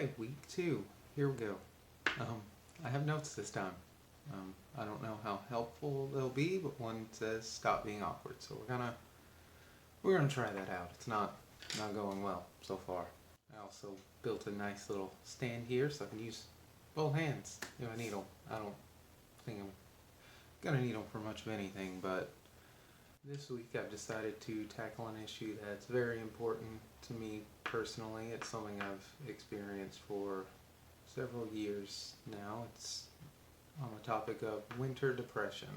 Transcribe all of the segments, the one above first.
Okay, week 2. Here we go. I have notes this time. I don't know how helpful they'll be, but one says stop being awkward. So we're gonna try that out. It's not going well so far. I also built a nice little stand here so I can use both hands if I need them. I don't think I'm gonna need them for much of anything, but this week I've decided to tackle an issue that's very important to me personally. It's something I've experienced for several years now. It's on the topic of winter depression.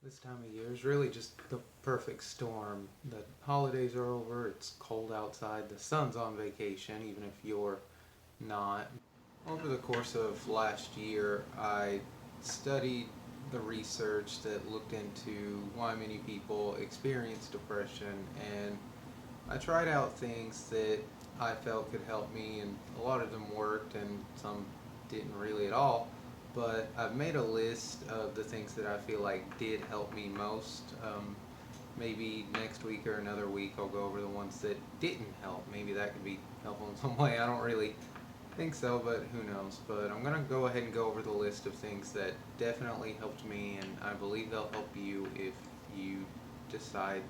This time of year is really just the perfect storm. The holidays are over, it's cold outside, the sun's on vacation, even if you're not. Over the course of last year, I studied the research that looked into why many people experience depression, and I tried out things that I felt could help me, and a lot of them worked and some didn't really at all. But I've made a list of the things that I feel like did help me most. Maybe next week or another week I'll go over the ones that didn't help. Maybe that could be helpful in some way. I don't really think so, but who knows. But I'm gonna go ahead and go over the list of things that definitely helped me, and I believe they'll help you if you decide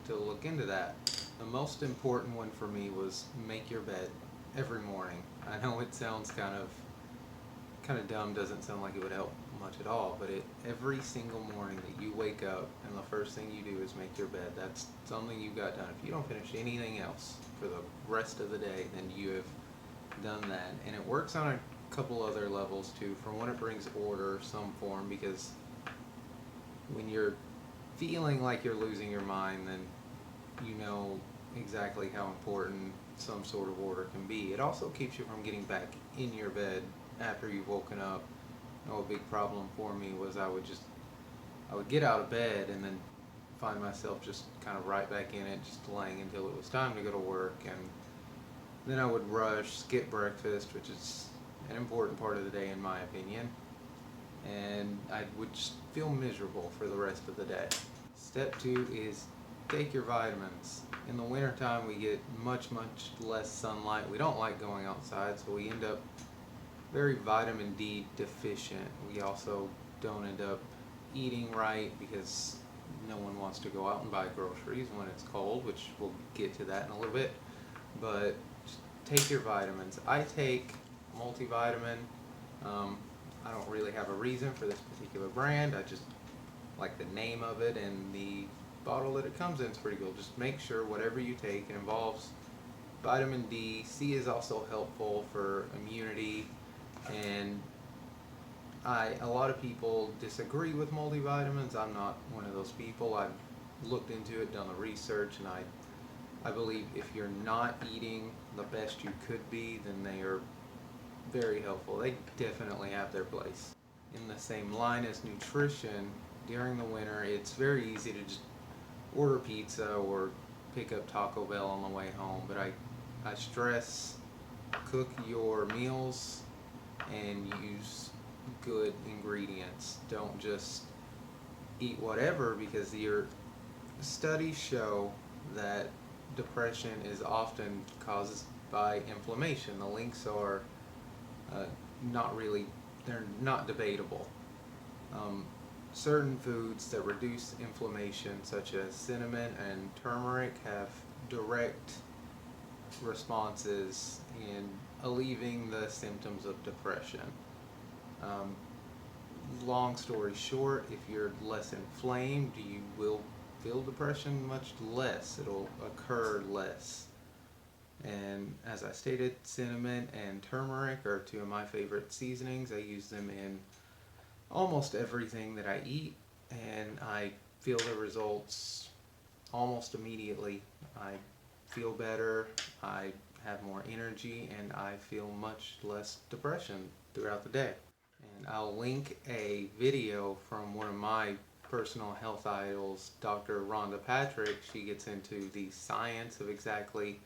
to look into that. The most important one for me was make your bed every morning. I know it sounds kind of dumb, doesn't sound like it would help much at all, but every single morning that you wake up and the first thing you do is make your bed, that's something you got done. If you don't finish anything else for the rest of the day, then you have done that. And it works on a couple other levels too. For one, it brings order some form, because when you're feeling like you're losing your mind, then you know exactly how important some sort of order can be. It also keeps you from getting back in your bed after you've woken up. You know, a big problem for me was I would get out of bed and then find myself just kind of right back in it, just laying until it was time to go to work, and then I would rush, skip breakfast, which is an important part of the day in my opinion, and I would just feel miserable for the rest of the day. Step 2 is take your vitamins. In the wintertime we get much less sunlight. We don't like going outside, so we end up very vitamin D deficient. We also don't end up eating right because no one wants to go out and buy groceries when it's cold, which we'll get to that in a little bit. But just take your vitamins. I take multivitamin. I don't really have a reason for this particular brand. I just like the name of it, and the bottle that it comes in is pretty cool. Just make sure whatever you take, it involves vitamin D. C is also helpful for immunity, and a lot of people disagree with multivitamins. I'm not one of those people. I've looked into it, done the research, and I believe if you're not eating the best you could be, then they are very helpful. They definitely have their place. In the same line as nutrition, during the winter it's very easy to just order pizza or pick up Taco Bell on the way home, but I stress cook your meals and use good ingredients. Don't just eat whatever, because your studies show that depression is often caused by inflammation. The links are they're not debatable. Certain foods that reduce inflammation, such as cinnamon and turmeric, have direct responses in alleviating the symptoms of depression. Long story short, if you're less inflamed, you will feel depression much less. It'll occur less. And as I stated, cinnamon and turmeric are two of my favorite seasonings. I use them in almost everything that I eat, and I feel the results almost immediately. I feel better, I have more energy, and I feel much less depression throughout the day. And I'll link a video from one of my personal health idols, Dr. Rhonda Patrick. She gets into the science of exactly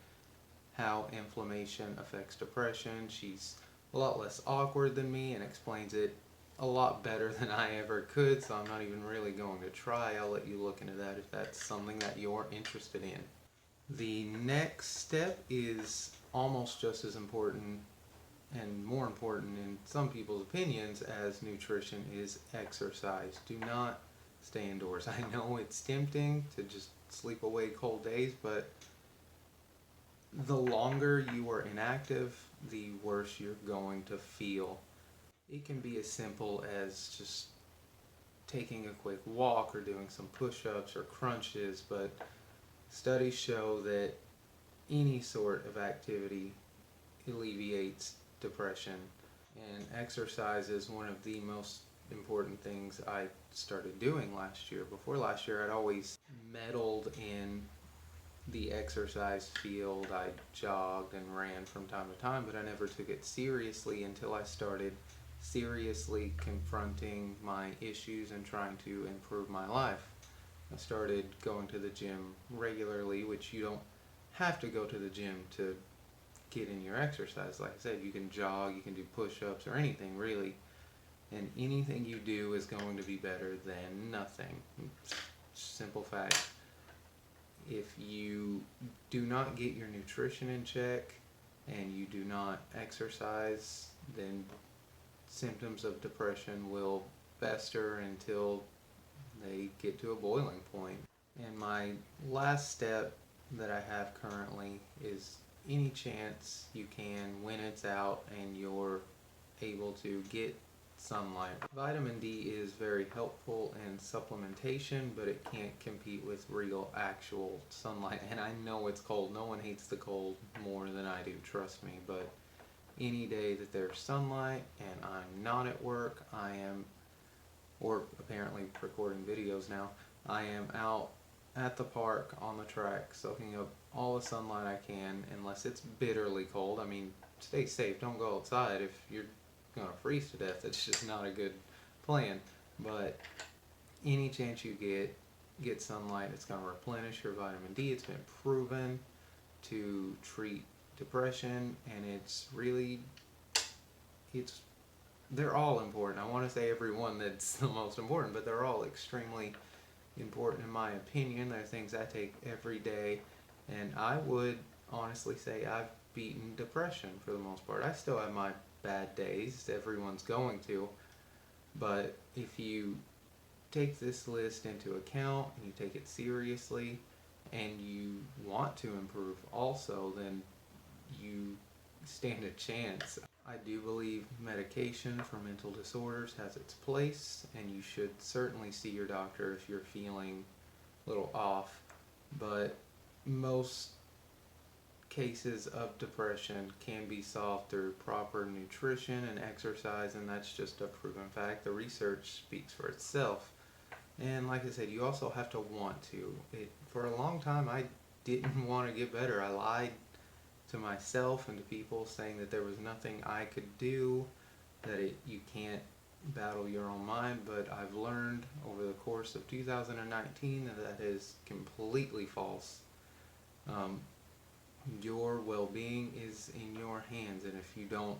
how inflammation affects depression. She's a lot less awkward than me and explains it a lot better than I ever could, so I'm not even really going to try. I'll let you look into that if that's something that you're interested in. The next step is almost just as important and more important in some people's opinions as nutrition is exercise. Do not stay indoors. I know it's tempting to just sleep away cold days, but the longer you are inactive, the worse you're going to feel. It can be as simple as just taking a quick walk or doing some push-ups or crunches, but studies show that any sort of activity alleviates depression, and exercise is one of the most important things I started doing last year. Before last year, I'd always meddled in the exercise field. I jogged and ran from time to time, but I never took it seriously until I started seriously confronting my issues and trying to improve my life. I started going to the gym regularly, which you don't have to go to the gym to get in your exercise. Like I said, you can jog, you can do push-ups or anything really, and anything you do is going to be better than nothing. Simple fact. If you do not get your nutrition in check and you do not exercise, then symptoms of depression will fester until they get to a boiling point. And my last step that I have currently is any chance you can, when it's out and you're able to, get sunlight. Vitamin D is very helpful in supplementation, but it can't compete with real actual sunlight. And I know it's cold. No one hates the cold more than I do, trust me. But any day that there's sunlight and I'm not at work, I am, or apparently recording videos now, I am out at the park on the track soaking up all the sunlight I can, unless it's bitterly cold. I mean, stay safe, don't go outside. If you're gonna freeze to death, it's just not a good plan. But any chance you get sunlight. It's gonna replenish your vitamin D. It's been proven to treat depression, and they're all important. I want to say every one that's the most important, but they're all extremely important in my opinion. They're things I take every day, and I would honestly say I've beaten depression for the most part. I still have my bad days, everyone's going to, but if you take this list into account and you take it seriously and you want to improve also, then you stand a chance. I do believe medication for mental disorders has its place, and you should certainly see your doctor if you're feeling a little off, but most cases of depression can be solved through proper nutrition and exercise, and that's just a proven fact. The research speaks for itself. And like I said, you also have to want to. For a long time, I didn't want to get better. I lied to myself and to people saying that there was nothing I could do, that you can't battle your own mind, but I've learned over the course of 2019 that is completely false. Your well-being is in your hands, and if you don't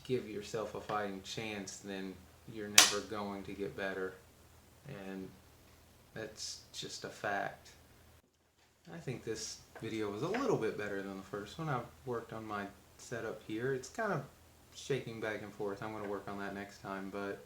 give yourself a fighting chance, then you're never going to get better, and that's just a fact. I think this video was a little bit better than the first one. I've worked on my setup here. It's kind of shaking back and forth. I'm going to work on that next time, but